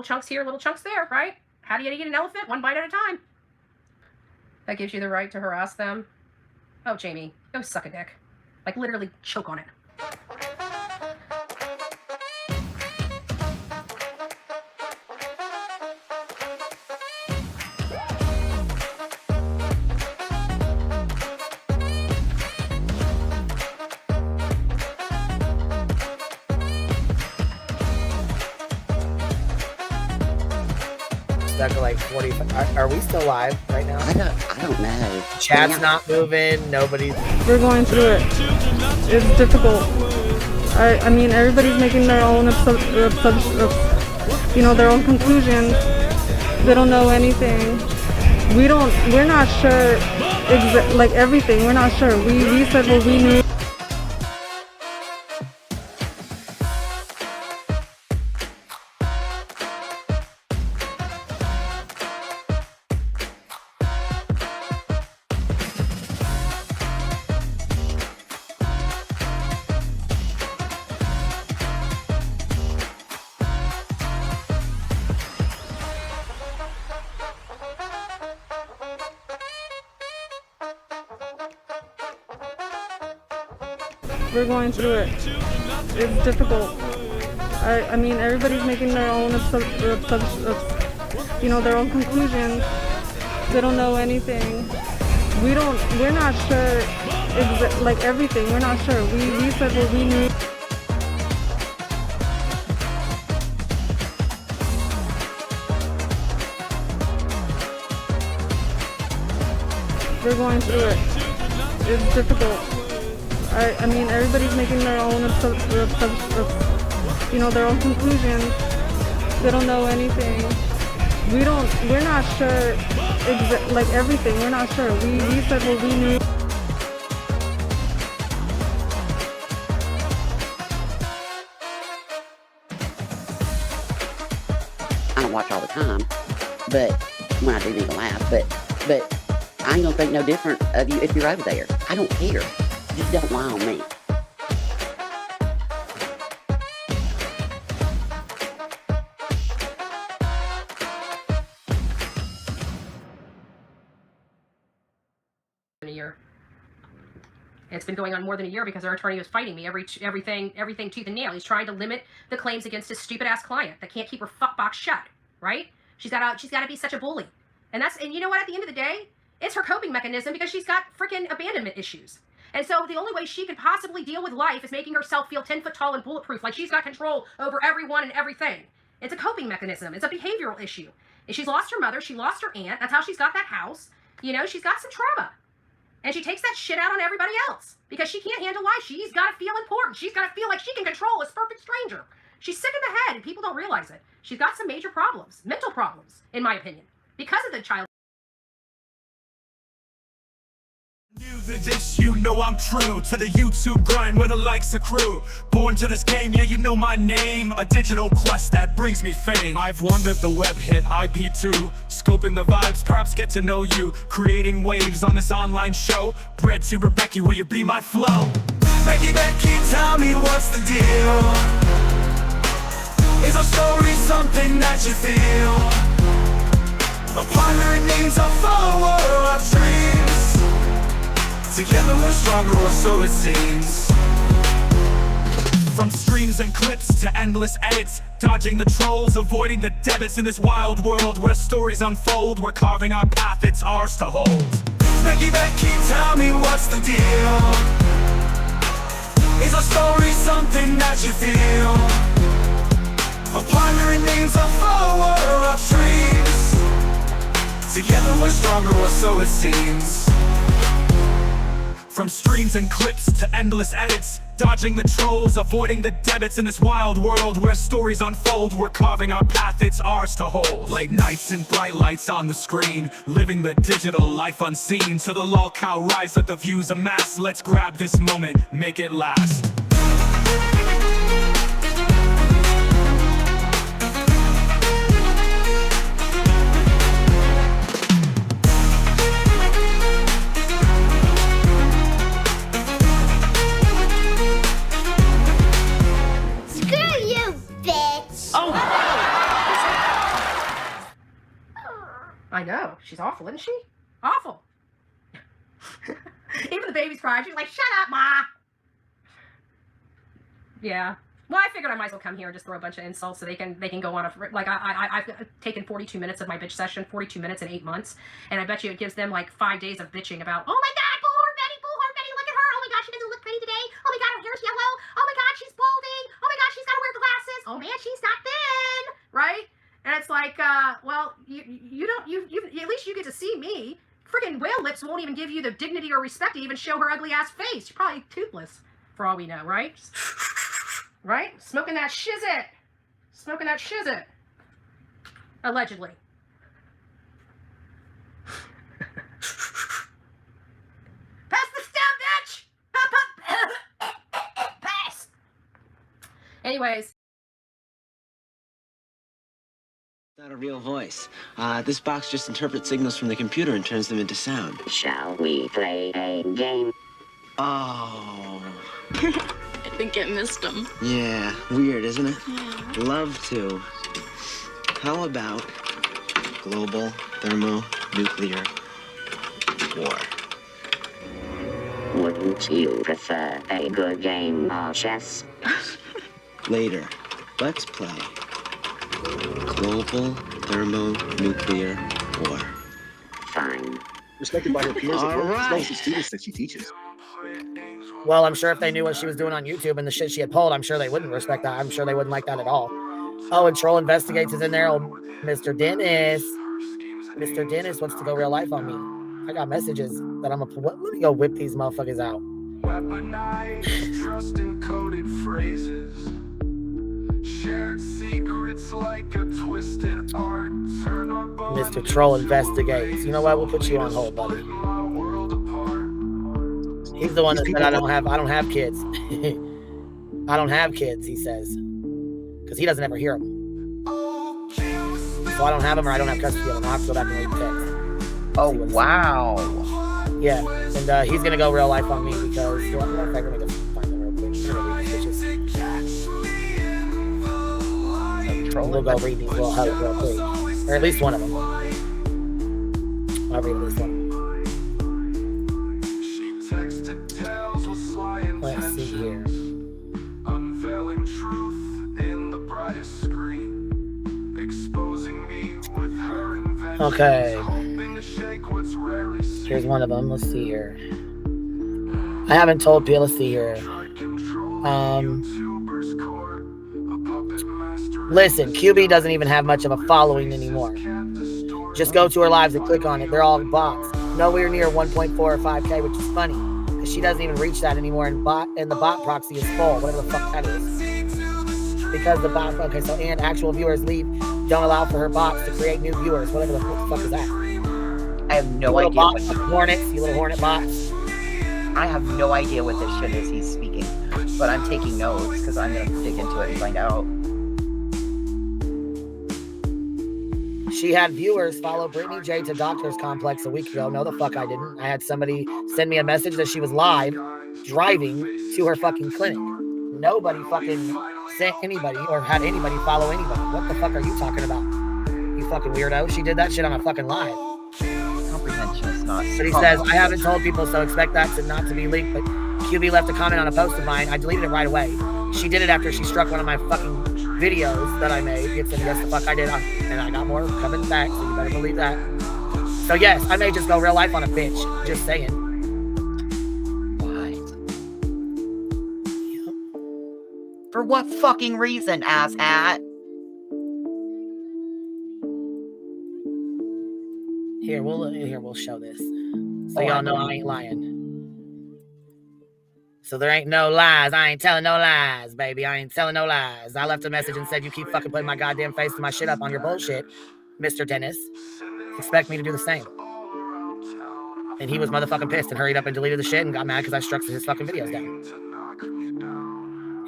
little chunks here, little chunks there, right? How do you eat an elephant? One bite at a time. That gives you the right to harass them. Oh, Jamie, go suck a dick. Like, literally choke on it. Stuck at like 45. Are we still live right now? I don't know. Chat's not moving. Nobody's. We're going through it. It's difficult. I mean, everybody's making their own, their own conclusions. They don't know anything. We're not sure, like everything. We're not sure. We said what we knew. We're going through it. It's difficult. I mean, everybody's making their own, their own conclusions. They don't know anything. We're not sure, like everything. We're not sure. We said what we knew. We're going through it. It's difficult. I mean, everybody's making their own, their own conclusions. They don't know anything. We're not sure, like everything. We're not sure. We said what we knew. I don't watch all the time, but when I do need to laugh, but I ain't gonna think no different of you if you're over there. I don't care. Just don't lie on me. In a year. It's been going on more than a year because our attorney was fighting me everything tooth and nail. He's trying to limit the claims against his stupid ass client that can't keep her fuck box shut, right? She's got to be such a bully. And you know what, at the end of the day, it's her coping mechanism because she's got freaking abandonment issues. And so the only way she can possibly deal with life is making herself feel 10 foot tall and bulletproof, like she's got control over everyone and everything. It's a coping mechanism. It's a behavioral issue. And she's lost her mother. She lost her aunt. That's how she's got that house. You know, she's got some trauma. And she takes that shit out on everybody else because she can't handle life. She's got to feel important. She's got to feel like she can control this perfect stranger. She's sick in the head and people don't realize it. She's got some major problems, mental problems, in my opinion, because of the child. This, you know I'm true to the YouTube grind where the likes accrue. Born to this game, yeah, you know my name. A digital quest that brings me fame. I've wandered the web hit IP2, scoping the vibes, perhaps get to know you. Creating waves on this online show. BreadTuber Becky, will you be my flow? Becky, tell me what's the deal? Is our story something that you feel? A partner in needs, a follower of dreams. Together we're stronger, or so it seems. From streams and clips to endless edits, dodging the trolls, avoiding the debits. In this wild world where stories unfold, we're carving our path, it's ours to hold. Becky, tell me what's the deal? Is our story something that you feel? A partner in names, a follower of dreams. Together we're stronger, or so it seems. From streams and clips to endless edits, dodging the trolls, avoiding the debits. In this wild world where stories unfold, we're carving our path, it's ours to hold. Late nights and bright lights on the screen, living the digital life unseen. To the lol cow rise, let the views amass. Let's grab this moment, make it last. I know. She's awful, isn't she? Awful. Even the baby's crying. She's like, shut up, Ma. Yeah. Well, I figured I might as well come here and just throw a bunch of insults so they can go on a, like, I've taken 42 minutes of my bitch session, 42 minutes in 8 months, and I bet you it gives them like 5 days of bitching about, oh my God, Bullhorn Betty, look at her. Oh my God, she doesn't look pretty today. Oh my God, her hair's yellow. Oh my God, she's balding. Oh my God, she's got to wear glasses. Oh man, she's not thin, right? And it's like, well, you don't, at least you get to see me. Friggin' whale lips won't even give you the dignity or respect to even show her ugly ass face. She's probably toothless, for all we know, right? Right? Smoking that shizit. Smoking that shizit. Allegedly. Pass the stem, bitch! Pass! Anyways. Not a real voice. This box just interprets signals from the computer and turns them into sound. Shall we play a game? Oh. I think I missed him. Yeah, weird, isn't it? Yeah. Love to. How about global thermonuclear war? Wouldn't you prefer a good game of chess? Later, let's play global thermonuclear war. Fine. Respected by her peers All as well right. as the students that she teaches. Well, I'm sure if they knew what she was doing on YouTube and the shit she had pulled, I'm sure they wouldn't respect that. I'm sure they wouldn't like that at all. Oh, and Troll Investigates is in there. Oh, Mr. Dennis. Mr. Dennis wants to go real life on me. I got messages that I'm gonna put. Let me go whip these motherfuckers out. Weaponized, trust encoded phrases. Shared secrets like a twisted art. Turn our Mr. Troll Investigates. You know what? We'll put you on hold, buddy. He's the one that said I don't have kids. I don't have kids, he says. Because he doesn't ever hear them. So I don't have them or I don't have custody of them. I'll have to go back and read the text. Oh, wow. Yeah. And he's going to go real life on me because... Well, matter of fact, let me just find them real quick. I'm gonna read these bitches. We'll go read these little huddles real quick. Or at least one of them. I'll read at least one. Let's see here. Unveiling truth in the brightest screen, exposing me with her invention. Okay. Hoping to shake what's rarely seen. Here's one of them. Let's see here. I haven't told people. Let's see here. Listen, QB doesn't even have much of a following anymore. Just go to her lives and click on it. They're all bots. Nowhere near 1.4 or 5K, which is funny. Because she doesn't even reach that anymore, and the bot proxy is full, whatever the fuck that is. Because the bot, okay, so and actual viewers don't allow for her bots to create new viewers, whatever the fuck is that? I have no idea. Bots, hornets, you little hornet bots. I have no idea what this shit is he's speaking, but I'm taking notes because I'm gonna dig into it and find out. She had viewers follow Brittany J to Doctor's Complex a week ago. No, the fuck I didn't. I had somebody send me a message that she was live driving to her fucking clinic. Nobody fucking sent anybody or had anybody follow anybody. What the fuck are you talking about? You fucking weirdo. She did that shit on a fucking live. Comprehension is not. But he says, I haven't told people, so expect that not to be leaked. But QB left a comment on a post of mine. I deleted it right away. She did it after she struck one of my fucking videos that I made. Yes, the fuck I did. And I got more coming back, so you better believe that. So yes, I may just go real life on a bitch. Just saying. What? For what fucking reason, asshat? Here, we'll show this. So y'all know I ain't lying. So there ain't no lies. I ain't telling no lies, baby. I ain't telling no lies. I left a message and said, you keep fucking putting my goddamn face to my shit up on your bullshit, Mr. Dennis. Expect me to do the same. And he was motherfucking pissed and hurried up and deleted the shit and got mad because I struck his fucking videos down.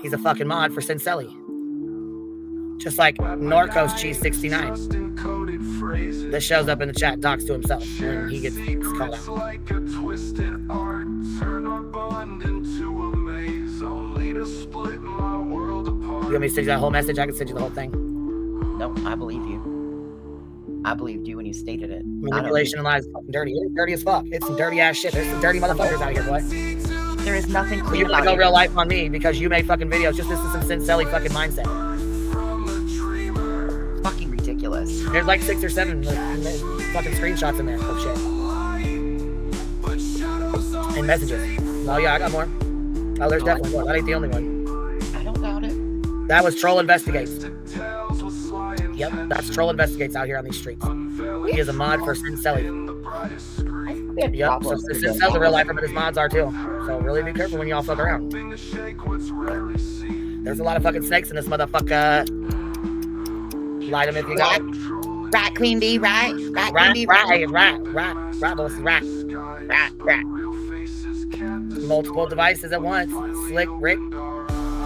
He's a fucking mod for Sincelli. Just like Norcos Cheese 69. This shows up in the chat and talks to himself when he gets called out. You want me to send you that whole message? I can send you the whole thing. No, I believe you. I believed you when you stated it. Manipulation and lies is fucking dirty. It is dirty as fuck. It's some dirty ass shit. There's some dirty motherfuckers out here, boy. There is nothing So clean you wanna about go it. real life on me because you make fucking videos. Just this is some Cincelli fucking mindset. Fucking ridiculous. There's like 6 or 7 fucking screenshots in there of shit. And messages. Oh yeah, I got more. Oh, there's definitely more. That ain't the only one. I don't doubt it. That was Troll Investigates. Yep, that's Troll Investigates out here on these streets. He is a mod for Cincelli. Yep, so Cincelli's a real lifer, but his mods are too. So really be careful when y'all fuck around. There's a lot of fucking snakes in this motherfucker. Light him if you got it. Right, Queen Bee, right? Right, Queen Bee, Right, boss, right. Multiple devices at once. Slick Rick.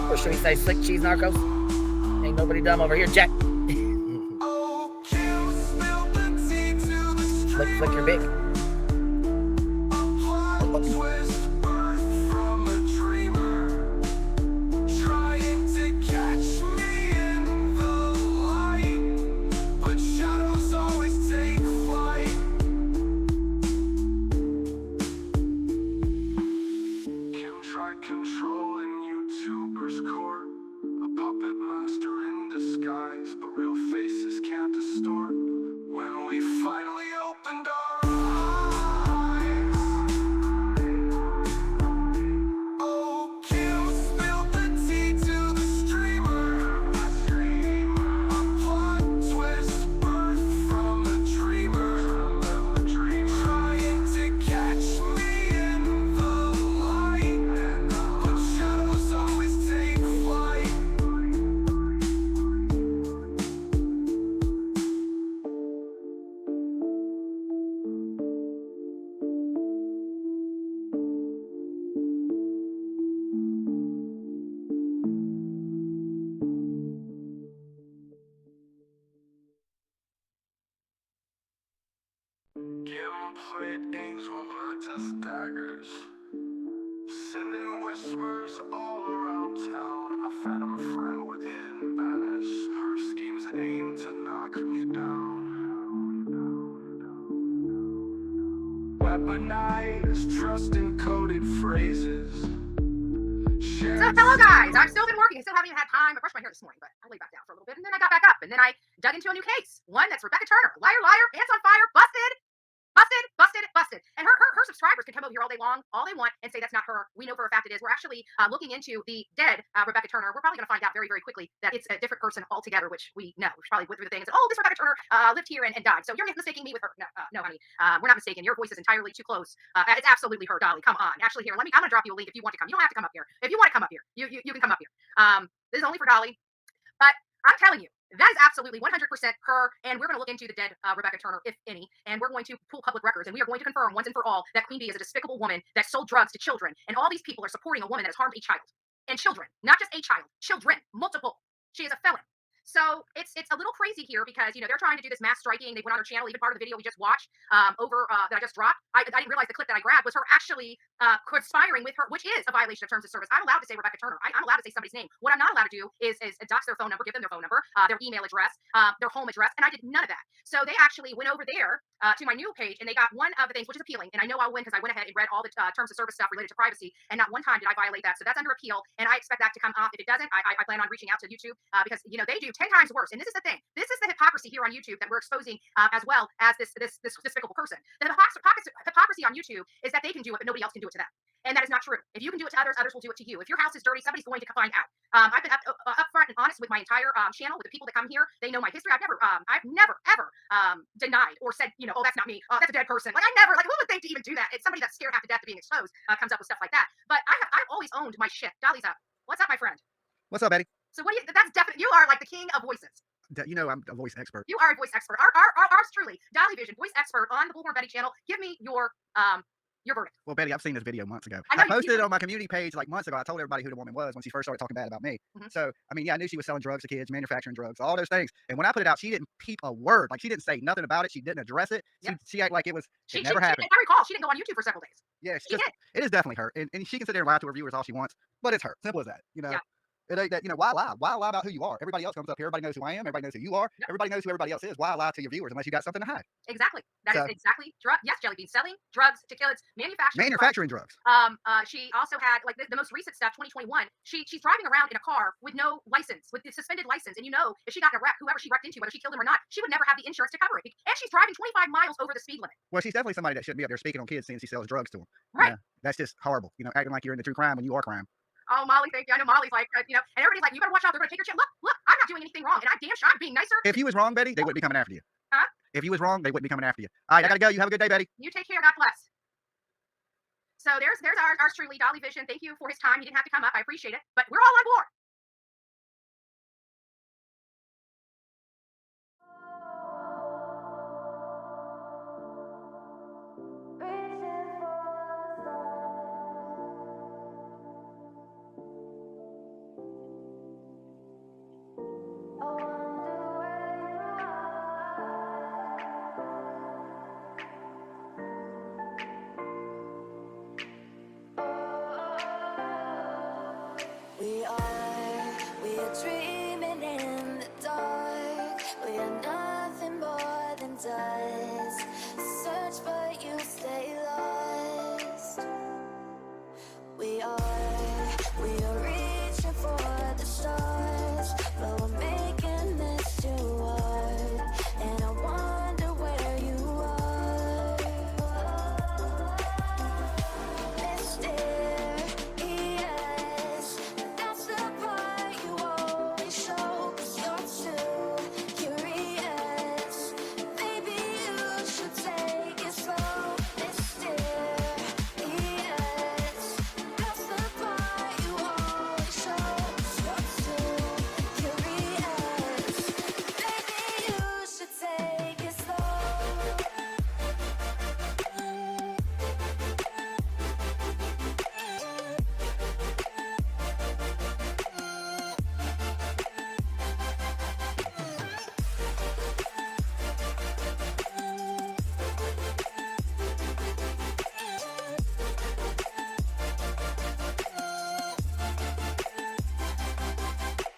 Or should we say Slick Cheese Narcos? Ain't nobody dumb over here, Jack. Flick your big. Controlling YouTubers' core, a puppet master in disguise, but real faces can't distort. When we finally opened our eyes, oh, Kim spilled the tea to the streamer. A plot twist birthed from a dreamer, trying to catch me in the light. But shadows always take flight. Giving playthings with words as daggers, sending whispers all around town. I found a friend with hidden banners. Her schemes aim to knock me down. Weaponized trust encoded phrases. So hello guys, I've still been working. I still haven't even had time. I brushed my hair this morning, but I laid back down for a little bit, and then I got back up, and then I dug into a new case. One that's Rebecca Turner, liar, pants on fire, busted. And her subscribers can come over here all day long, all they want, and say that's not her. We know for a fact it is. We're actually looking into the dead Rebecca Turner. We're probably going to find out very, very quickly that it's a different person altogether, which we know. We probably went through the things. Oh, this Rebecca Turner lived here and died. So you're mistaking me with her. No, honey. We're not mistaken. Your voice is entirely too close. It's absolutely her, Dolly. Come on. Actually, here, I'm going to drop you a link if you want to come. You don't have to come up here. If you want to come up here, you can come up here. This is only for Dolly. But I'm telling you, that is absolutely 100% her, and we're going to look into the dead Rebecca Turner, if any, and we're going to pull public records, and we are going to confirm once and for all that Queen Bee is a despicable woman that sold drugs to children, and all these people are supporting a woman that has harmed a child. And children, not just a child, children, multiple. She is a felon. So it's a little crazy here because, you know, they're trying to do this mass striking. They went on her channel, even part of the video we just watched that I just dropped. I didn't realize the clip that I grabbed was her actually conspiring with her, which is a violation of terms of service. I'm allowed to say Rebecca Turner. I'm allowed to say somebody's name. What I'm not allowed to do is dox their phone number, give them their phone number, their email address, their home address, and I did none of that. So they actually went over there to my new page, and they got one of the things, which is appealing, and I know I'll win because I went ahead and read all the terms of service stuff related to privacy, and not one time did I violate that. So that's under appeal, and I expect that to come off. If it doesn't, I plan on reaching out to YouTube because, you know, they do 10 times worse. And this is the thing. This is the hypocrisy here on YouTube that we're exposing as well as this despicable person. The hypocrisy on YouTube is that they can do it, but nobody else can do it to them. And that is not true. If you can do it to others, others will do it to you. If your house is dirty, somebody's going to find out. I've been upfront and honest with my entire channel, with the people that come here. They know my history. I've never ever denied or said, you know, oh, that's not me. Oh, that's a dead person. Like, I never, like, who would think to even do that? It's somebody that's scared half to death of being exposed comes up with stuff like that. But I've always owned my shit. Dolly's up. What's up, my friend? What's up, Betty? So that's definitely, you are like the king of voices. You know I'm a voice expert. You are a voice expert. Ours truly. Dolly Vision, voice expert on the Bullhorn Betty channel. Give me your verdict. Well, Betty, I've seen this video months ago. I I posted it on my community page like months ago. I told everybody who the woman was when she first started talking bad about me. So, I mean, yeah, I knew she was selling drugs to kids, manufacturing drugs, all those things. And when I put it out, she didn't peep a word. Like, she didn't say nothing about it. She didn't address it. She acted like it never happened. I recall, she didn't go on YouTube for several days. Yeah, it is definitely her. And she can sit there and lie to her viewers all she wants, but it's her. Simple as that, you know? Yeah. It ain't that, you know, why lie? Why lie about who you are? Everybody else comes up here. Everybody knows who I am. Everybody knows who you are. Yep. Everybody knows who everybody else is. Why lie to your viewers unless you got something to hide? Exactly. That is So- exactly yes, Jelly Bean. Selling drugs to kill. It's Manufacturing drugs. She also had like the most recent stuff, 2021. She's driving around in a car with no license, with the suspended license, and you know if she got in a wreck, whoever she wrecked into, whether she killed him or not, she would never have the insurance to cover it. And she's driving 25 miles over the speed limit. Well, she's definitely somebody that shouldn't be up there speaking on kids since she sells drugs to them. Right. You know, that's just horrible. You know, acting like you're into true crime when you are crime. Oh, Molly, thank you. I know Molly's like, you know, and everybody's like, you better watch out. They're gonna take your shit. Look, I'm not doing anything wrong, and I'm being nicer. If you was wrong, Betty, they wouldn't be coming after you. Huh? If you was wrong, they wouldn't be coming after you. All right, I gotta go. You have a good day, Betty. You take care. God bless. So there's ours truly, Dolly Vision. Thank you for his time. He didn't have to come up. I appreciate it, but we're all on board. We are dreaming in the dark. We are nothing more than dust. Search but you stay lost. We are reaching for the stars, but we're making this too hard. And I wonder where you are. Mysterious, that's the part you always show. 'Cause you're too curious. Maybe you should take it slow. Mysterious, that's the part you always show. 'Cause you're too curious. Maybe you should take it slow.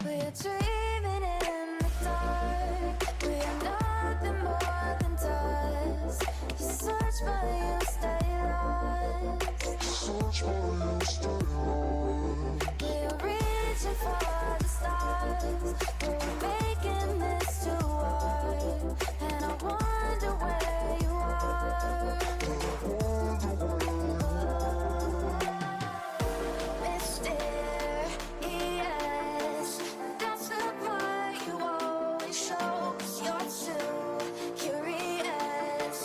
We are dreaming in the dark. We are nothing more than dust. You search but you stay lost. We are reaching for the stars. We're making this too hard. And I wonder where you are. Mysterious, that's the part you always show. 'Cause you're too curious.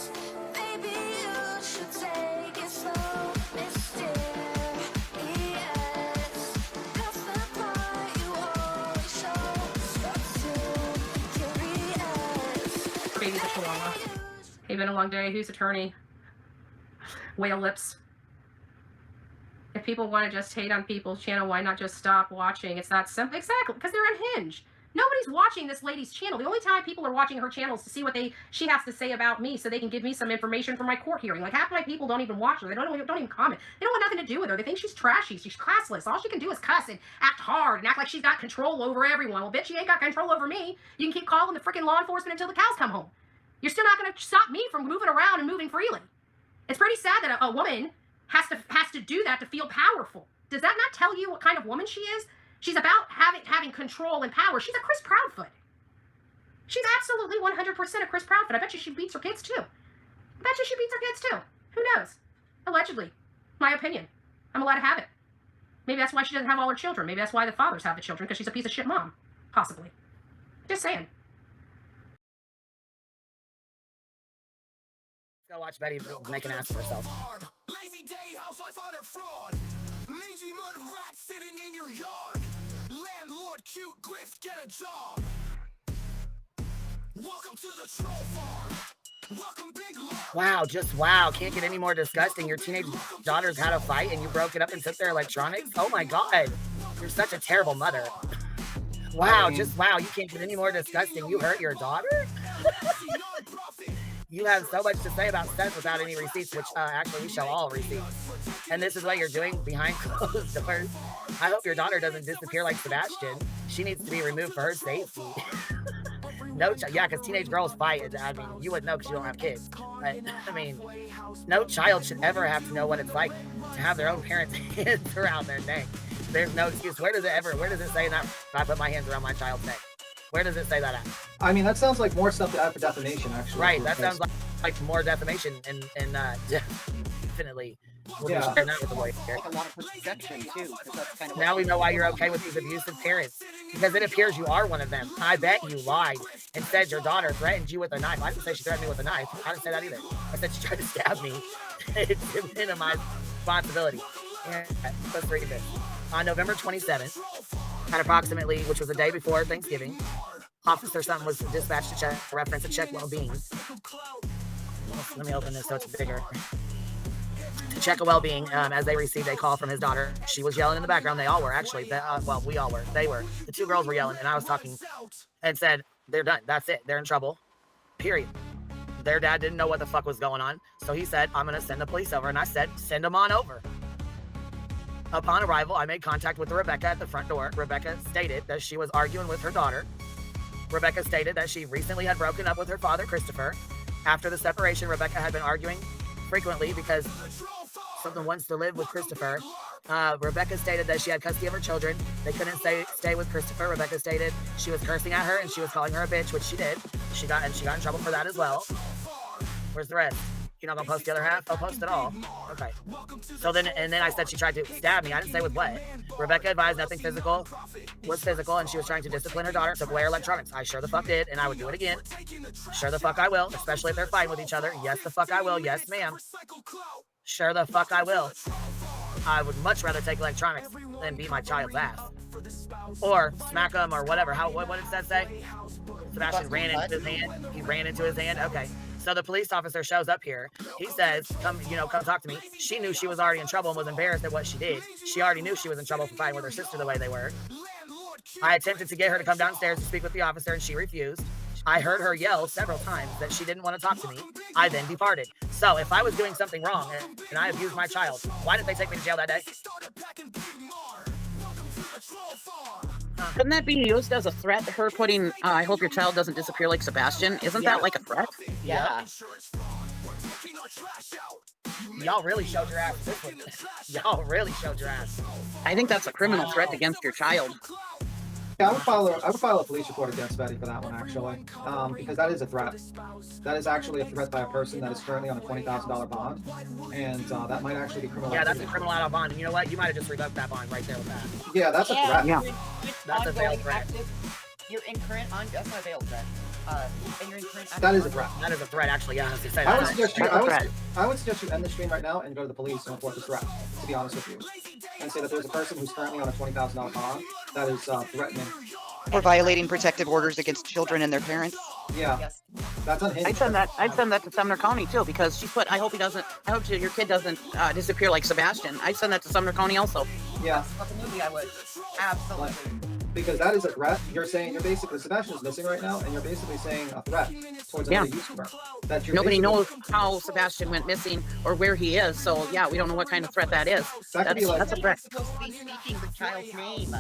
Maybe you should take it slow. Mysterious, that's the part you always show. 'Cause you're too curious. Baby's a chihuahua. Hey, been a long day. Who's attorney? Whale lips. If people want to just hate on people's channel, why not just stop watching? It's that simple. Exactly, because they're unhinged. Nobody's watching this lady's channel. The only time people are watching her channel is to see what she has to say about me, so they can give me some information for my court hearing. Like half my people don't even watch her. They don't even comment. They don't want nothing to do with her. They think she's trashy. She's classless. All she can do is cuss and act hard and act like she's got control over everyone. Well, bitch, she ain't got control over me. You can keep calling the freaking law enforcement until the cows come home. You're still not going to stop me from moving around and moving freely. It's pretty sad that a woman has to do that to feel powerful. Does that not tell you what kind of woman she is? She's about having control and power. She's a Chris Proudfoot. She's absolutely 100% a Chris Proudfoot. I bet you she beats her kids too. I bet you she beats her kids too. Who knows? Allegedly. My opinion. I'm allowed to have it. Maybe that's why she doesn't have all her children. Maybe that's why the fathers have the children, because she's a piece of shit mom. Possibly. Just saying. Go watch Betty make an ass of herself. Lazy day, housewife on her fraud. Lazy mud rat sitting in your yard. Landlord, cute grift, get a job. Welcome to the troll farm. Welcome, big love. Wow, just wow. Can't get any more disgusting. Your teenage daughter's had a fight and you broke it up and took their electronics? Oh my God. You're such a terrible mother. Wow, just wow. You can't get any more disgusting. You hurt your daughter? You have so much to say about sex without any receipts, which actually we show all receipts. And this is what you're doing behind closed doors. I hope your daughter doesn't disappear like Sebastian. She needs to be removed for her safety. Yeah, because teenage girls fight. I mean, you wouldn't know because you don't have kids. But, I mean, no child should ever have to know what it's like to have their own parents' hands around their neck. There's no excuse. Where does it say that I put my hands around my child's neck? Where does it say that at? I mean, that sounds like more stuff to add for defamation, actually. Right, that sounds like more defamation and definitely. We'll be sharing that with the lawyer. Like a lot of perception too, because that's kind of Now we know why you're okay with these abusive parents. Because it appears you are one of them. I bet you lied and said your daughter threatened you with a knife. I didn't say she threatened me with a knife. I didn't say that either. I said she tried to stab me to minimize responsibility. And let's read this. On November 27th, at approximately, which was the day before Thanksgiving, Officer Sutton was dispatched to check reference to check well-being. Let me open this so it's bigger. To check a well-being as they received a call from his daughter. She was yelling in the background. They all were, actually. Well, we all were. They were. The two girls were yelling, and I was talking and said, they're done. That's it. They're in trouble. Period. Their dad didn't know what the fuck was going on, so he said, I'm going to send the police over, and I said, send them on over. Upon arrival, I made contact with Rebecca at the front door. Rebecca stated that she was arguing with her daughter. Rebecca stated that she recently had broken up with her father, Christopher. After the separation, Rebecca had been arguing frequently because something wants to live with Christopher. Rebecca stated that she had custody of her children. They couldn't stay with Christopher. Rebecca stated she was cursing at her and she was calling her a bitch, which she did. She got in trouble for that as well. Where's the rest? You're not gonna post the other half? I'll post it all. Okay. So then I said she tried to stab me. I didn't say with what. Rebecca advised nothing physical was physical, and she was trying to discipline her daughter, took away her electronics. I sure the fuck did, and I would do it again. Sure the fuck I will, especially if they're fighting with each other. Yes, the fuck I will. Yes, ma'am. Sure the fuck I will. I would much rather take electronics than beat my child's ass. Or smack them or whatever. What did that say? Sebastian ran into his hand. He ran into his hand. Okay. So the police officer shows up here. He says, come talk to me. She knew she was already in trouble and was embarrassed at what she did. She already knew she was in trouble for fighting with her sister the way they were. I attempted to get her to come downstairs to speak with the officer, and she refused. I heard her yell several times that she didn't want to talk to me. I then departed. So if I was doing something wrong and I abused my child, why didn't they take me to jail that day? Couldn't that be used as a threat? Her putting, I hope your child doesn't disappear like Sebastian. Isn't that like a threat? Yeah. Y'all really showed your ass this one. Y'all really showed your ass. I think that's a criminal threat against your child. Yeah, I would file a police report against Betty for that one, actually, because that is a threat. That is actually a threat by a person that is currently on a $20,000 bond, and that might actually be criminal. Yeah, that's a criminal out of bond, and you know what? You might have just revoked that bond right there with that. Yeah, that's a threat. Yeah. That's a veiled threat. You're in current on. That's not a veiled threat. And you're in current. That is a threat. That is a threat, actually. Yeah, I was gonna say I would that. suggest you end the stream right now and go to the police and report the threat. To be honest with you, and say that there's a person who's currently on a $20,000 bond that is threatening. Or violating protective orders against children and their parents. Yeah, Yes. that's unhinged. I'd send that to Sumner County too, because she put, I hope your kid doesn't disappear like Sebastian. I'd send that to Sumner County also. Yeah. Absolutely, I would. Absolutely. Because that is a threat. You're basically, Sebastian's missing right now, and you're basically saying a threat towards another YouTuber. That you're Nobody knows how Sebastian went missing or where he is, so yeah, we don't know what kind of threat that is. That could be like, That's a threat. Supposed to be speaking the child's name.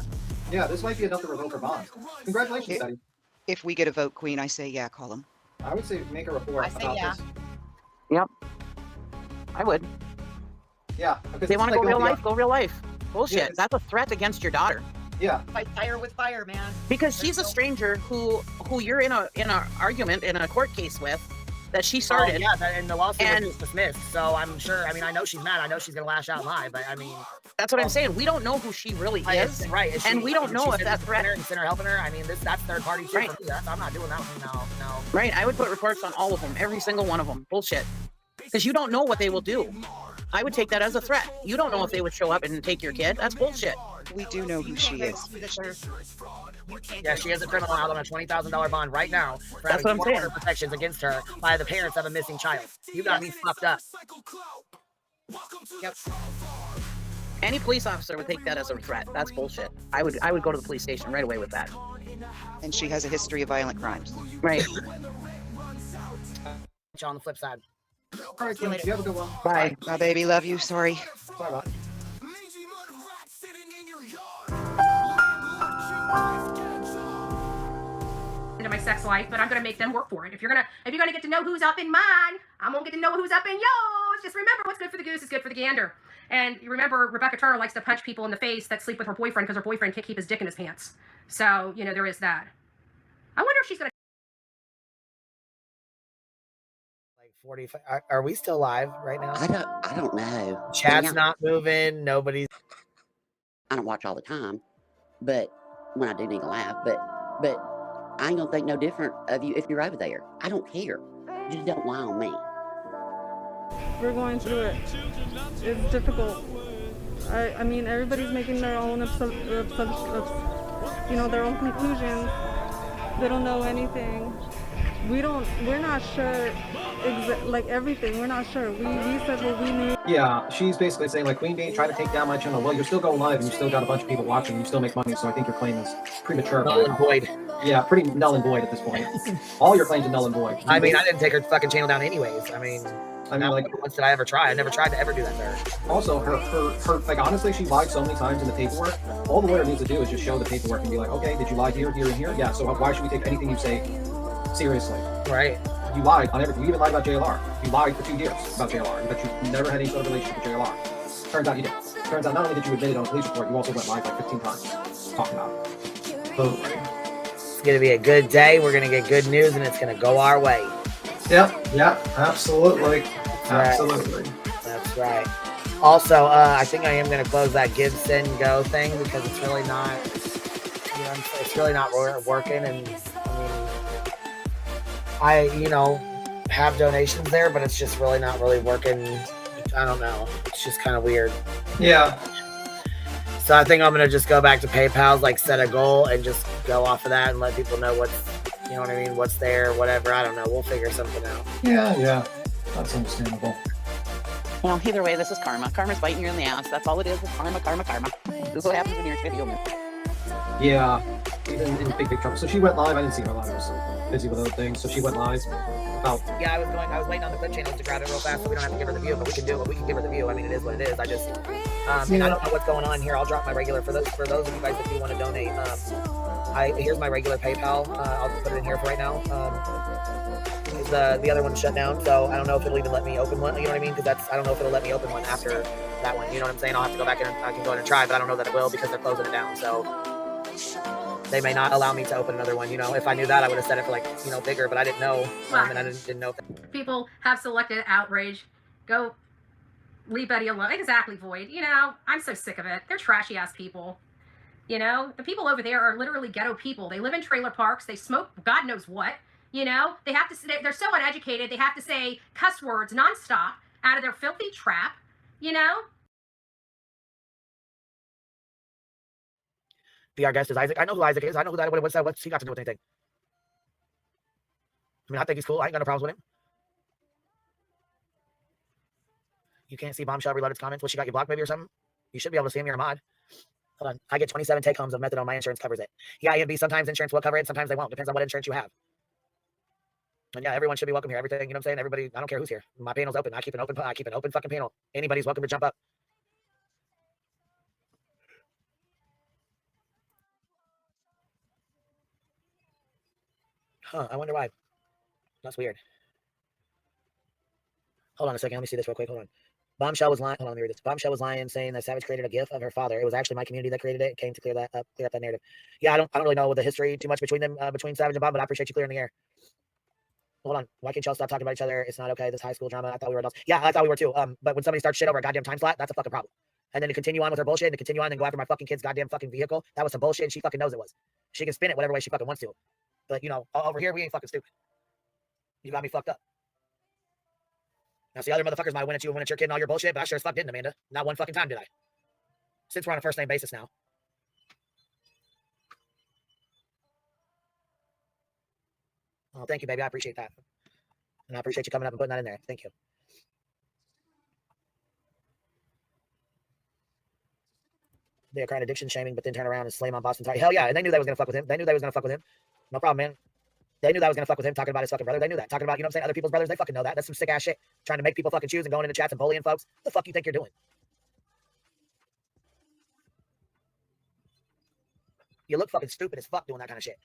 yeah, this might be enough to revoke her bond. Congratulations, Betty. If we get a vote, Queen, I say yeah, call him. I would say make a report I say about yeah. this. Yep. I would. Yeah. If they want to go real life, go real life. Bullshit. Yes. That's a threat against your daughter. Yeah. Fight fire with fire, man. Because she's a stranger who you're in a argument in a court case with that she started. Oh, yeah, and the lawsuit was just dismissed. So I'm sure. I mean, I know she's mad. I know she's gonna lash out live. But I mean, that's what I'm saying. We don't know who she really is. Right. And we don't know if that threat. And center helping her. I mean, that's third party too. Right. For me. I'm not doing that one. No. Right. I would put reports on all of them, every single one of them. Bullshit. Because you don't know what they will do. I would take that as a threat. You don't know if they would show up and take your kid. That's bullshit. We do know who she is. Yeah, she is a criminal out on a $20,000 bond right now for That's what I'm saying. protections against her by the parents of a missing child. You got me fucked up. Yep. Any police officer would take that as a threat. That's bullshit. I would go to the police station right away with that. And she has a history of violent crimes. Right. On the flip side. All right, Queen, you have a good one. Bye. My baby, love you. Sorry. Sorry about it. into my sex life, but I'm gonna make them work for it. If you're gonna get to know who's up in mine, I'm gonna get to know who's up in yours. Just remember, what's good for the goose is good for the gander. And you remember, Rebecca Turner likes to punch people in the face that sleep with her boyfriend because her boyfriend can't keep his dick in his pants. So, you know, there is that. I wonder if she's gonna. Like 45. Are we still live right now? I don't know. Chat's not moving. Nobody's. I don't watch all the time, but when I do need to laugh, but I ain't gonna think no different of you if you're over there. I don't care. Just don't lie on me. We're going through it. It's difficult. I mean, everybody's making their own, you know, their own conclusions. They don't know anything. We're not sure, like everything, we're not sure. We said what we knew. Yeah, she's basically saying, like, Queen Bee tried to take down my channel. Well, you're still going live and you still got a bunch of people watching. You still make money, so I think your claim is premature. Null and void. Yeah, pretty null and void at this point. All your claims are null and void. I mean, I didn't take her fucking channel down anyways. I mean, like, once did I ever try? I never tried to ever do that to her. Also, her like, honestly, she lied so many times in the paperwork. All the lawyer needs to do is just show the paperwork and be like, okay, did you lie here, here, and here? Yeah, so why should we take anything you say seriously? Right. You lied on everything. You even lied about JLR. You lied for 2 years about JLR, but you never had any sort of relationship with JLR. Turns out you did. Turns out not only did you admit it on a police report, you also went live like 15 times talking about it. Totally. It's going to be a good day. We're going to get good news, and it's going to go our way. Yep, absolutely. Absolutely. That's right. Also, I think I am going to close that give, send, go thing because it's really not, you know, it's really not working. And I mean, you know, have donations there, but it's just really not really working. I don't know. It's just kind of weird. Yeah. So I think I'm going to just go back to PayPal, like set a goal and just go off of that and let people know what's, you know what I mean, what's there, whatever. I don't know. We'll figure something out. Yeah. That's understandable. Well, either way, this is karma. Karma's biting you in the ass. That's all it is. It's karma. This is what happens when you're a video man. Yeah. In big trouble. So she went live. I didn't see her live. I was busy with other things. So she went live. Yeah, I was waiting on the clip channels to grab it real fast so we don't have to give her the view, but we can give her the view. I mean, it is what it is. I just, I don't know what's going on here. I'll drop my regular for those of you guys that do want to donate. Here's my regular PayPal. I'll put it in here for right now. The other one's shut down, so I don't know if it'll even let me open one. You know what I mean? Because I don't know if it'll let me open one after that one. You know what I'm saying? I'll have to go back and I can go in and try, but I don't know that it will because they're closing it down. So they may not allow me to open another one. You know, if I knew that, I would have set it for, like, you know, bigger, but I didn't know. And I didn't know. People have selected outrage. Go leave Betty alone. Exactly, Void. You know, I'm so sick of it. They're trashy ass people. You know, the people over there are literally ghetto people. They live in trailer parks. They smoke God knows what. You know, they have to. They're so uneducated. They have to say cuss words nonstop out of their filthy trap. You know. Our guest is Isaac. I know who Isaac is. I know who that. What's he got to do with anything? I mean, I think he's cool. I ain't got no problems with him. You can't see Bombshell reload its comments. What, she got you blocked maybe or something? You should be able to see him. You're a mod. Hold on. I get 27 take homes of methadone. My insurance covers it. Yeah, EMB, sometimes insurance will cover it. Sometimes they won't. Depends on what insurance you have. And yeah, everyone should be welcome here. Everything, you know what I'm saying? Everybody, I don't care who's here. My panel's open. I keep an open fucking panel. Anybody's welcome to jump up. Huh, I wonder why. That's weird. Hold on a second. Let me see this real quick. Hold on. Bombshell was lying. Hold on, let me read this. Bombshell was lying, saying that Savage created a GIF of her father. It was actually my community that created it. It came to clear up that narrative. Yeah, I don't really know the history too much between them, between Savage and Bomb, but I appreciate you clearing the air. Hold on. Why can't y'all stop talking about each other? It's not okay. This high school drama. I thought we were adults. Yeah, I thought we were too. But when somebody starts shit over a goddamn time slot, that's a fucking problem. And then to continue on with her bullshit and to continue on and go after my fucking kid's goddamn fucking vehicle, that was some bullshit and she fucking knows it was. She can spin it whatever way she fucking wants to. But, you know, over here, we ain't fucking stupid. You got me fucked up. Now, see, other motherfuckers might win at you and win at your kid and all your bullshit, but I sure as fuck didn't, Amanda. Not one fucking time did I. Since we're on a first name basis now. Oh, thank you, baby. I appreciate that. And I appreciate you coming up and putting that in there. Thank you. They're crying addiction shaming, but then turn around and slam on Boston Tar. Hell yeah. And they knew they was going to fuck with him. They knew they was going to fuck with him. No problem, man. They knew that I was going to fuck with him, talking about his fucking brother. They knew that. Talking about, you know what I'm saying, other people's brothers. They fucking know that. That's some sick ass shit. Trying to make people fucking choose and going into chats and bullying folks. What the fuck you think you're doing? You look fucking stupid as fuck doing that kind of shit.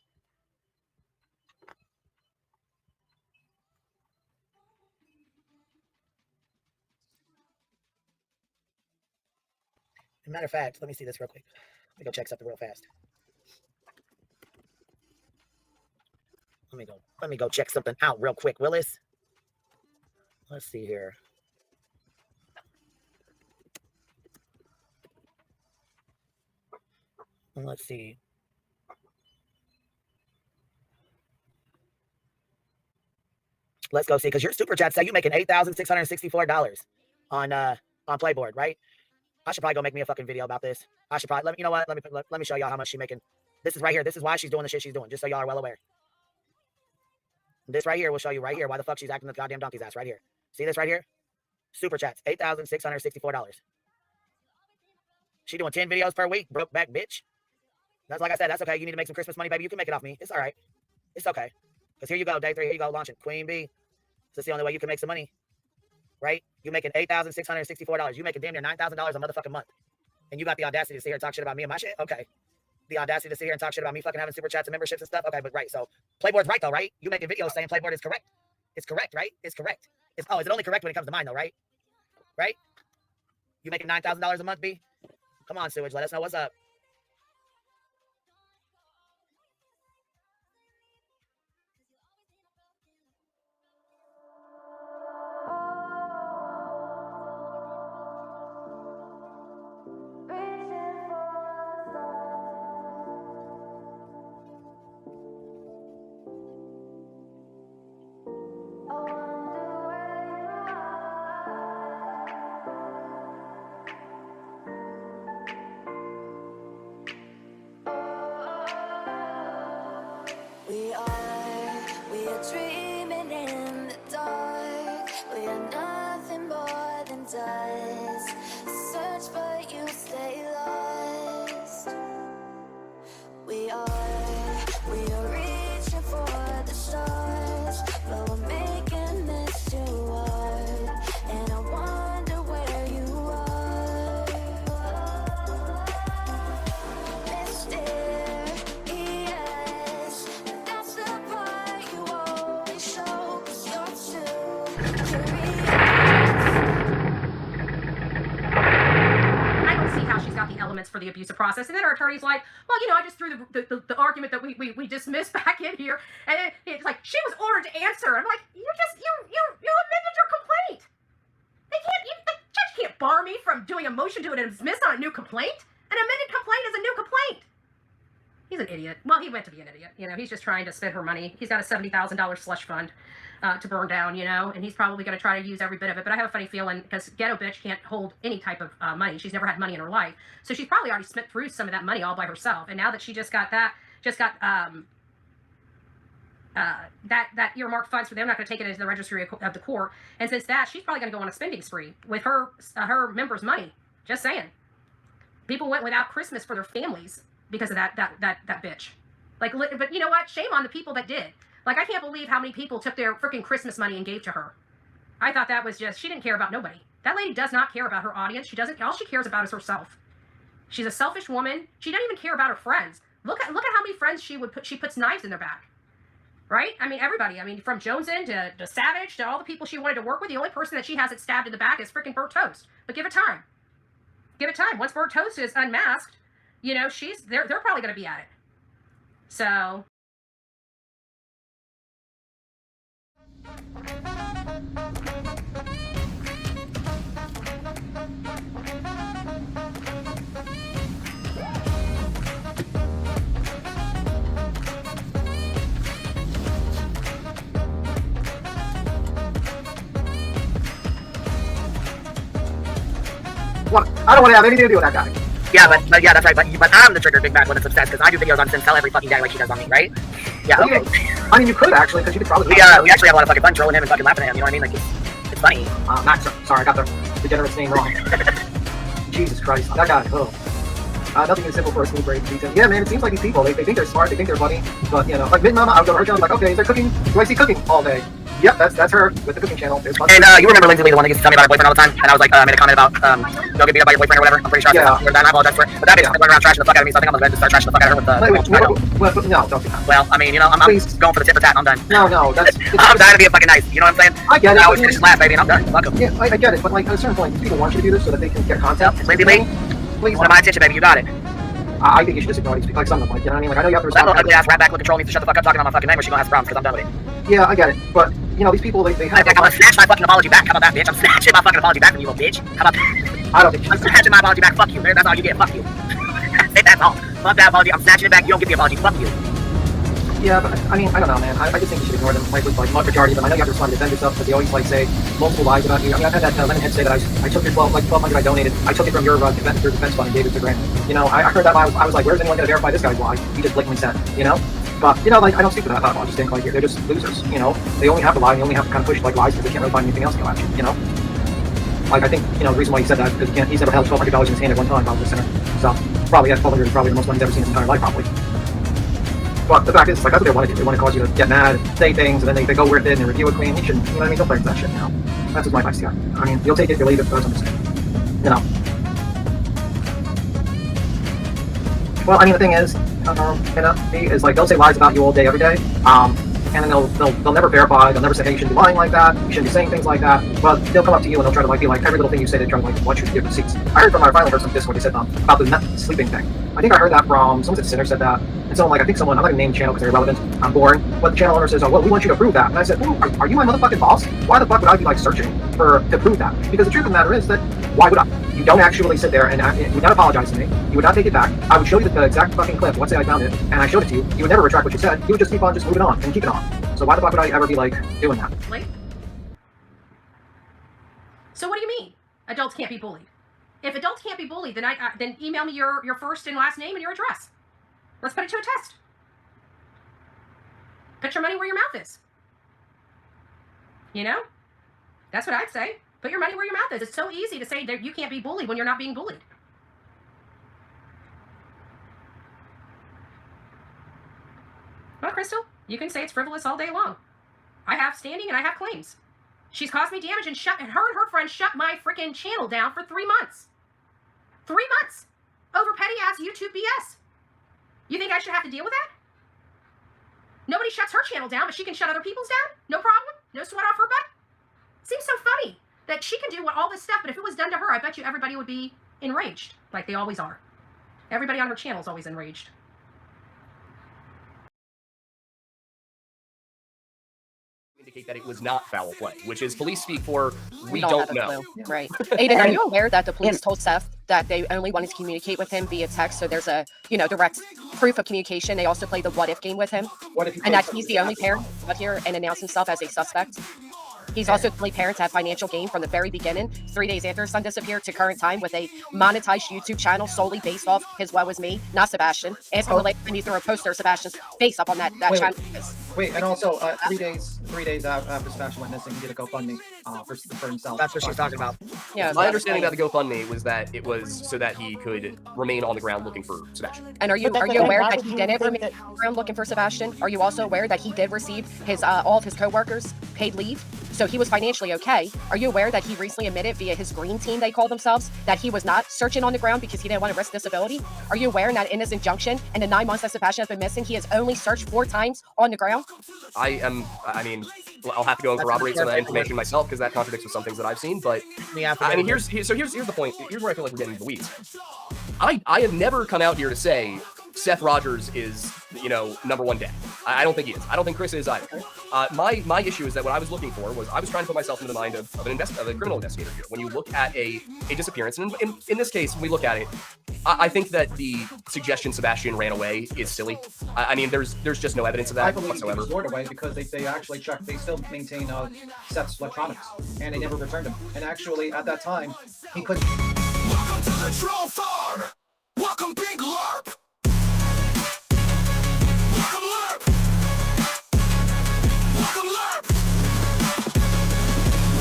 As a matter of fact, let me see this real quick. Let me go check something real fast. Let me go check something out real quick, Willis. Let's see here. Let's see. Let's go see, because your super chat say you making $8,664 on Playboard, right? I should probably go make me a fucking video about this. I should probably, you know what? Let me show y'all how much she's making. This is right here. This is why she's doing the shit she's doing, just so y'all are well aware. This right here will show you right here why the fuck she's acting the goddamn donkey's ass right here. See this right here? Super chats, $8,664. She doing 10 videos per week, broke back bitch. That's like I said, that's okay. You need to make some Christmas money, baby. You can make it off me. It's all right. It's okay. Because here you go, day 3. Here you go, launching Queen Bee. This is the only way you can make some money, right? You making $8,664. You making damn near $9,000 a motherfucking month. And you got the audacity to sit here and talk shit about me and my shit? Okay. The audacity to sit here and talk shit about me fucking having super chats and memberships and stuff? Okay, but right. So Playboard's right though, right? You making videos saying Playboard is correct. It's correct, right? It's correct. Is it only correct when it comes to mine though, right? Right? You making $9,000 a month, B? Come on, Sewage. Let us know what's up. We are dreaming in the dark. We are nothing more than dust. Search but you stay lost. We are reaching for the stars, but we're making this too hard. And I wonder where you are. Mysterious, that's the part you always show, 'cause you're too curious. I don't see how she's got the elements for the abusive process. And then her attorney's like, well, you know, I just threw the argument that we dismissed back in here. And it's like, she was ordered to answer. I'm like, you amended your complaint. The judge can't bar me from doing a motion to dismiss on a new complaint. An amended complaint is a new complaint. He's an idiot. Well, he meant to be an idiot. You know, he's just trying to spend her money. He's got a $70,000 slush fund to burn down, you know, and he's probably going to try to use every bit of it. But I have a funny feeling, because Ghetto Bitch can't hold any type of money. She's never had money in her life. So she's probably already spent through some of that money all by herself. And now that she just got that earmarked funds for them, not going to take it into the registry of the court. And since that, she's probably going to go on a spending spree with her members' money. Just saying. People went without Christmas for their families because of that bitch. Like, but you know what? Shame on the people that did. Like, I can't believe how many people took their freaking Christmas money and gave to her. I thought that was just, she didn't care about nobody. That lady does not care about her audience. She doesn't, all she cares about is herself. She's a selfish woman. She doesn't even care about her friends. Look at how many friends she puts knives in their back. Right? I mean, everybody. I mean, from Joneson to Savage to all the people she wanted to work with, the only person that she hasn't stabbed in the back is freaking Burt Toast. But give it time. Give it time. Once Burt Toast is unmasked, you know, they're probably going to be at it. So. Look, I don't want to have anything to do with that guy. Yeah, but yeah, that's right. But I'm the triggered big bad when it's obsessed, because I do videos on Sincel every fucking day like she does on me, right? Yeah, okay. I mean, you could actually, because you could probably. We actually have a lot of fucking fun trolling him and fucking laughing at him. You know what I mean? Like it's funny. Max, sorry, I got the degenerate's name wrong. Jesus Christ, that guy. Oh. Nothing is simple for a smooth brain to beat him. Yeah, man, it seems like these people, they think they're smart, they think they're funny, but you know, like Mid Mama, I would go to her channel, like, okay, is there cooking? Do I see cooking all day? Yep, that's her with the cooking channel. And you remember Lindsay Lee, the one that used to tell me about her boyfriend all the time? And I was like, made a comment about, don't get beat up by your boyfriend or whatever. I'm pretty sure I said that, and I apologize for it. But that bitch went around trashing the fuck out of me, so I think I'm gonna start trashing the fuck out of her with the... No, don't do that. Well, I mean, you know, I'm going for the tit for tat, I'm done. No, that's... I'm dying to be a fucking nice, you know what I'm saying? I get it. I always finish last, baby, and I'm done. Fuck 'em. Yeah, I get it, but like at a certain point, people want you to do this so that they can get content. Lindsay Lee, please. Want my attention, baby, you got it. I think you should just ignore these people, like some of them, like, you know what I mean? Like, I know you have to respond. That little ugly ass rat back looking troll needs to shut the fuck up talking about my fucking name or she gonna have problems, because I'm done with it. Yeah, I get it, but, you know, these people, they have... I'm gonna snatch my fucking apology back. How about that, bitch? I'm snatching my fucking apology back from you, little bitch. How about that? I don't think... I'm snatching my apology back. Fuck you. That's all you get. Fuck you. That's all. Fuck that apology. I'm snatching it back. You don't get the apology. Fuck you. Yeah, but I mean, I don't know, man. I just think you should ignore them, like with like majority of them. I know you have to respond to defend yourself, but they always like say multiple lies about you. I mean, I've had that Lemonhead say that I took your 1200 I donated. I took it from your defense fund and gave it to Grant. You know, I heard that. I was like, where's anyone gonna verify this guy's lie? He just blatantly said, you know. But you know, like I don't speak for that at all. I just think like they're just losers. You know, they only have to lie. They only have to kind of push like lies because they can't really find anything else to go at you. You know. Like I think you know the reason why he said that is because he's never held $1,200 in his hand at one time, probably the center. So probably $1,200 is probably the most money he's ever seen in his entire life, probably. But the fact is, like, that's what they want to do. They want to cause you to get mad, say things, and then they go with it and review a queen. You shouldn't, you know what I mean? Don't play with that shit, you know? That's just my advice to you. I mean, you'll take it, you'll leave it, but that's what I'm saying. You know? Well, I mean, the thing is, is like, they'll say lies about you all day, every day, and then they'll never verify, they'll never say, hey, you shouldn't be lying like that, you shouldn't be saying things like that, but they'll come up to you and they'll try to, like, be like, every little thing you say, they try to, like, want you to give receipts. I finally heard some Discord, they said, about the sleeping thing. I think I heard that from, someone said Sinner said that, and someone, like, I think someone, I'm not gonna name the channel because they're irrelevant, I'm boring, but the channel owner says, oh, well, we want you to prove that, and I said, are you my motherfucking boss? Why the fuck would I be, like, searching to prove that? Because the truth of the matter is that, why would I? You don't actually sit there and you would not apologize to me, you would not take it back, I would show you the exact fucking clip, let's say I found it, and I showed it to you, you would never retract what you said, you would just keep on just moving on, and keep it on. So why the fuck would I ever be, like, doing that? So what do you mean? Adults can't be bullied. If adults can't be bullied, then then email me your first and last name and your address. Let's put it to a test. Put your money where your mouth is. You know? That's what I'd say. Put your money where your mouth is. It's so easy to say that you can't be bullied when you're not being bullied. Well, Crystal, you can say it's frivolous all day long. I have standing and I have claims. She's caused me damage and her and her friend shut my freaking channel down for 3 months. 3 months over petty ass YouTube BS. You think I should have to deal with that? Nobody shuts her channel down, but she can shut other people's down? No problem? No sweat off her butt? Seems so funny that she can do all this stuff, but if it was done to her, I bet you everybody would be enraged, like they always are. Everybody on her channel is always enraged. Indicate that it was not foul play, which is police speak for we don't know. Right. Aiden, are you aware that the police told Seth that they only wanted to communicate with him via text, so there's a, direct proof of communication. They also played the what if game with him, and that he's the only parent out here and announced himself as a suspect. He's also the only parent to have financial gain from the very beginning, 3 days after his son disappeared to current time, with a monetized YouTube channel solely based off his Woe Is Me, not Sebastian. Ask him later when he threw a poster of Sebastian's face up on that channel. Wait, and also 3 days after Sebastian went missing, he did a GoFundMe for himself. That's what she's talking about. Yeah. My understanding about the GoFundMe was that it was so that he could remain on the ground looking for Sebastian. And are you aware that he didn't remain on the ground looking for Sebastian? Are you also aware that he did receive his all of his coworkers paid leave? So he was financially okay. Are you aware that he recently admitted via his green team, they call themselves, that he was not searching on the ground because he didn't want to risk disability? Are you aware that in his injunction, in the 9 months that Sebastian has been missing, he has only searched 4 times on the ground? I mean, I'll have to go and corroborate some of that information myself because that contradicts with some things that I've seen. But I mean, here's the point. Here's where I feel like we're getting into the weeds. I have never come out here to say Seth Rogers is, number one dad. I don't think he is. I don't think Chris is either. My issue is that what I was looking for was I was trying to put myself into the mind of a criminal investigator here. When you look at a disappearance, and in this case, when we look at it, I think that the suggestion Sebastian ran away is silly. I mean, there's just no evidence of that whatsoever. I believe he was lured away because they actually checked. They still maintain Seth's electronics, and they never returned him. And actually, at that time, he couldn't. Welcome to the troll farm. Welcome, Big LARP. Welcome, LARP. Welcome, LARP.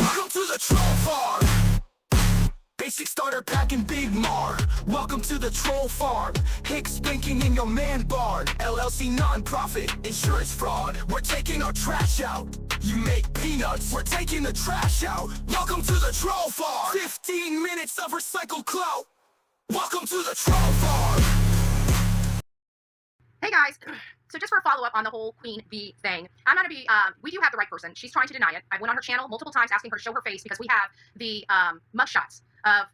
Welcome to the troll farm. Basic starter they're packing Big Mar. Welcome to the troll farm. Hicks spanking in your man barn. LLC non-profit, insurance fraud. We're taking our trash out. You make peanuts, we're taking the trash out. Welcome to the troll farm. 15 minutes of recycled clout. Welcome to the troll farm. Hey guys, so just for a follow-up on the whole Queen Bee thing, I'm going to be, we do have the right person. She's trying to deny it. I went on her channel multiple times asking her to show her face because we have the mugshots of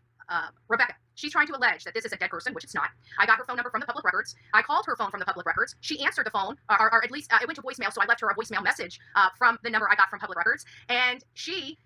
Rebecca. She's trying to allege that this is a dead person, which it's not. I got her phone number from the public records. I called her phone from the public records. She answered the phone, or at least it went to voicemail, so I left her a voicemail message from the number I got from public records, and she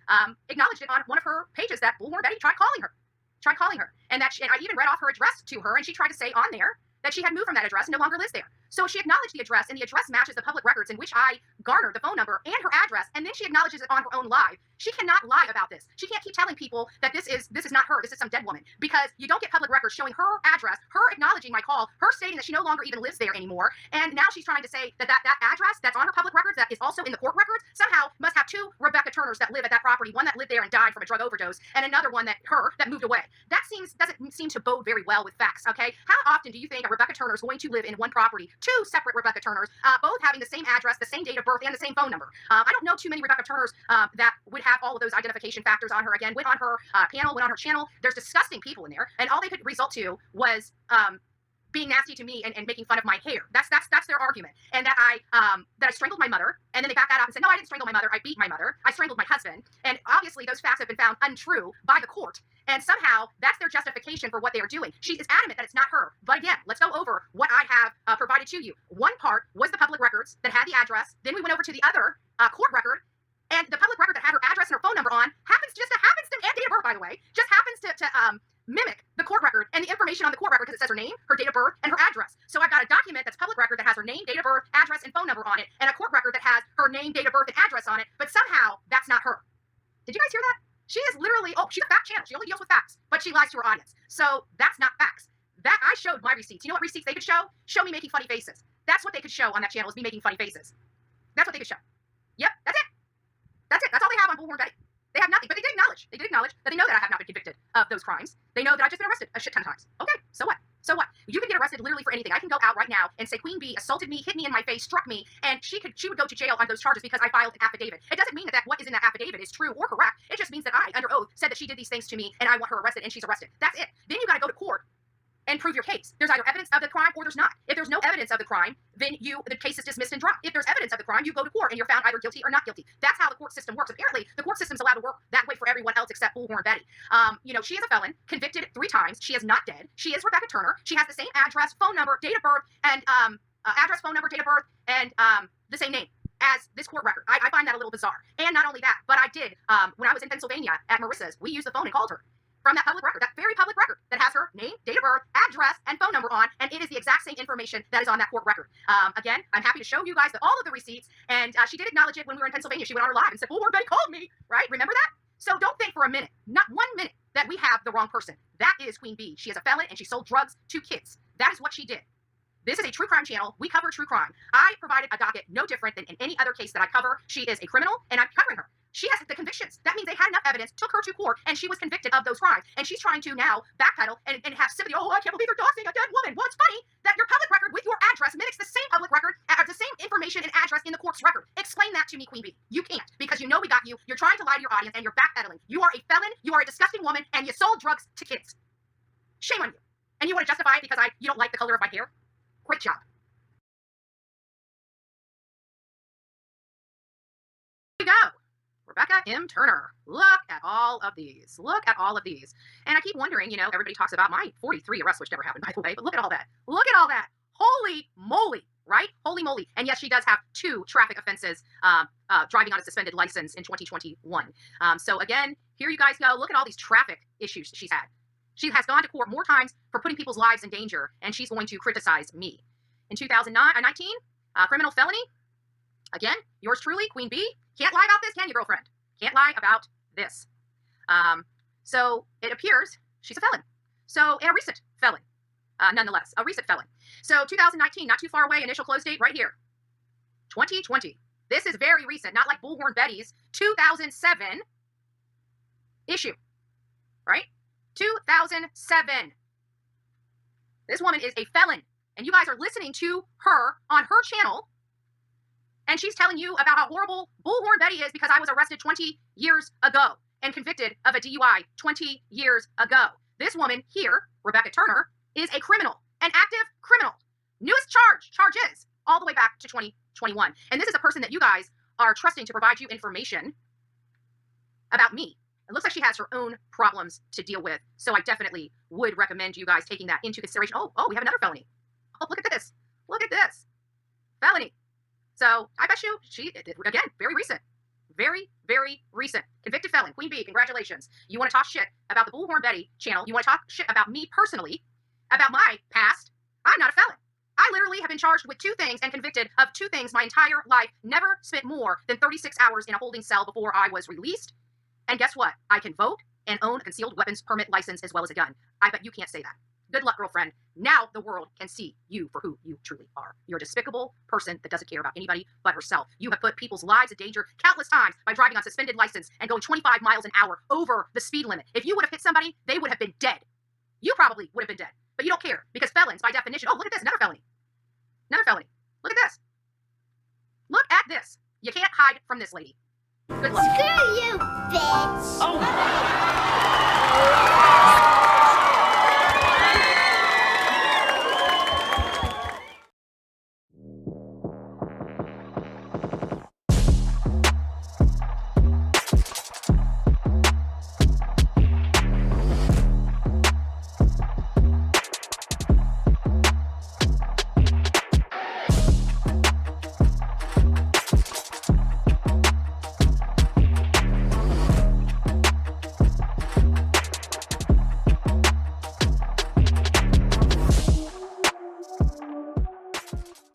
acknowledged it on one of her pages that Bullhorn Betty tried calling her, and that and I even read off her address to her, and she tried to say on there that she had moved from that address and no longer lives there. So she acknowledged the address, and the address matches the public records in which I garnered the phone number and her address, and then she acknowledges it on her own live. She cannot lie about this. She can't keep telling people that this is not her, this is some dead woman, because you don't get public records showing her address, her acknowledging my call, her stating that she no longer even lives there anymore, and now she's trying to say that that address that's on her public records that is also in the court records somehow must have two Rebecca Turners that live at that property, one that lived there and died from a drug overdose, and another one that moved away. That doesn't seem to bode very well with facts, okay? How often do you think a Rebecca Turner is going to live in one property, two separate Rebecca Turners, both having the same address, the same date of birth, and the same phone number? I don't know too many Rebecca Turners that would have all of those identification factors on her. Again, went on her panel, went on her channel. There's disgusting people in there, and all they could result to was being nasty to me and making fun of my hair. That's their argument, and that I strangled my mother, and then they back that up and said, no, I didn't strangle my mother. I beat my mother. I strangled my husband, and obviously those facts have been found untrue by the court. And somehow that's their justification for what they are doing. She is adamant that it's not her. But again, let's go over what I have provided to you. One part was the public records that had the address. Then we went over to the other court record. And the public record that had her address and her phone number on happens to, and date of birth, by the way, just happens to mimic the court record and the information on the court record because it says her name, her date of birth, and her address. So I've got a document that's public record that has her name, date of birth, address, and phone number on it, and a court record that has her name, date of birth, and address on it, but somehow that's not her. Did you guys hear that? She is literally, she's a fact channel. She only deals with facts, but she lies to her audience. So that's not facts. That I showed my receipts. You know what receipts they could show? Show me making funny faces. That's what they could show on that channel, is me making funny faces. That's what they could show. Yep, that's it. That's it. That's all they have on Bullhorn Betty. They have nothing, but they did acknowledge. They did acknowledge that they know that I have not been convicted of those crimes. They know that I've just been arrested a shit ton of times. Okay, so what? So what? You can get arrested literally for anything. I can go out right now and say Queen Bee assaulted me, hit me in my face, struck me, and she would go to jail on those charges because I filed an affidavit. It doesn't mean that what is in that affidavit is true or correct. It just means that I, under oath, said that she did these things to me and I want her arrested, and she's arrested. That's it. Then you got to go to court and prove your case. There's either evidence of the crime or there's not. If there's no evidence of the crime, then the case is dismissed and dropped. If there's evidence of the crime, you go to court and you're found either guilty or not guilty. That's how the court system works. Apparently, the court system's allowed to work that way for everyone else except Bullhorn Betty. She is a felon, convicted 3 times. She is not dead. She is Rebecca Turner. She has the same address, phone number, date of birth, and address, phone number, date of birth, and the same name as this court record. I find that a little bizarre. And not only that, but I did, when I was in Pennsylvania at Marissa's, we used the phone and called her from that public record, that very public record that has her name, date of birth, address, and phone number on, and it is the exact same information that is on that court record. Again, I'm happy to show you guys all of the receipts, and she did acknowledge it when we were in Pennsylvania. She went on her live and said, Bullhorn Betty called me, right? Remember that? So don't think for a minute, not 1 minute, that we have the wrong person. That is Queen Bee. She is a felon, and she sold drugs to kids. That is what she did. This is a true crime channel. We cover true crime. I provided a docket no different than in any other case that I cover. She is a criminal, and I'm covering her. She has the convictions. That means they had enough evidence, took her to court, and she was convicted of those crimes. And she's trying to now backpedal and have sympathy. Oh, I can't believe they're doxing a dead woman. Well, it's funny that your public record with your address mimics the same public record, the same information and address in the court's record. Explain that to me, Queen Bee. You can't, because you know we got you. You're trying to lie to your audience, and you're backpedaling. You are a felon. You are a disgusting woman, and you sold drugs to kids. Shame on you. And you want to justify it because you don't like the color of my hair? Great job. Here we go. Rebecca M. Turner. Look at all of these. Look at all of these. And I keep wondering, everybody talks about my 43 arrests, which never happened, by the way, but look at all that. Look at all that. Holy moly, right? Holy moly. And yes, she does have 2 traffic offenses, driving on a suspended license in 2021. So again, here you guys go. Look at all these traffic issues she's had. She has gone to court more times for putting people's lives in danger, and she's going to criticize me. In 2019, criminal felony. Again, yours truly, Queen Bee. Can't lie about this, can you, girlfriend? Can't lie about this. So it appears she's a felon. So, and a recent felon, nonetheless, a recent felon. So 2019, not too far away, initial close date right here. 2020. This is very recent, not like Bullhorn Betty's 2007 issue, right? 2007. This woman is a felon, and you guys are listening to her on her channel, and she's telling you about how horrible Bullhorn Betty is because I was arrested 20 years ago and convicted of a DUI 20 years ago. This woman here, Rebecca Turner, is a criminal, an active criminal. Newest charges, all the way back to 2021. And this is a person that you guys are trusting to provide you information about me. It looks like she has her own problems to deal with. So I definitely would recommend you guys taking that into consideration. Oh, we have another felony. Oh, look at this. Look at this. Felony. So I bet you she, again, very recent. Very, very recent. Convicted felon. Queen Bee, congratulations. You want to talk shit about the Bullhorn Betty channel. You want to talk shit about me personally, about my past. I'm not a felon. I literally have been charged with 2 things and convicted of 2 things my entire life. Never spent more than 36 hours in a holding cell before I was released. And guess what? I can vote and own a concealed weapons permit license as well as a gun. I bet you can't say that. Good luck, girlfriend. Now the world can see you for who you truly are. You're a despicable person that doesn't care about anybody but herself. You have put people's lives in danger countless times by driving on suspended license and going 25 miles an hour over the speed limit. If you would have hit somebody, they would have been dead. You probably would have been dead. But you don't care because felons, by definition, oh, look at this, another felony. Another felony. Look at this. Look at this. You can't hide from this lady. Good luck. Screw you!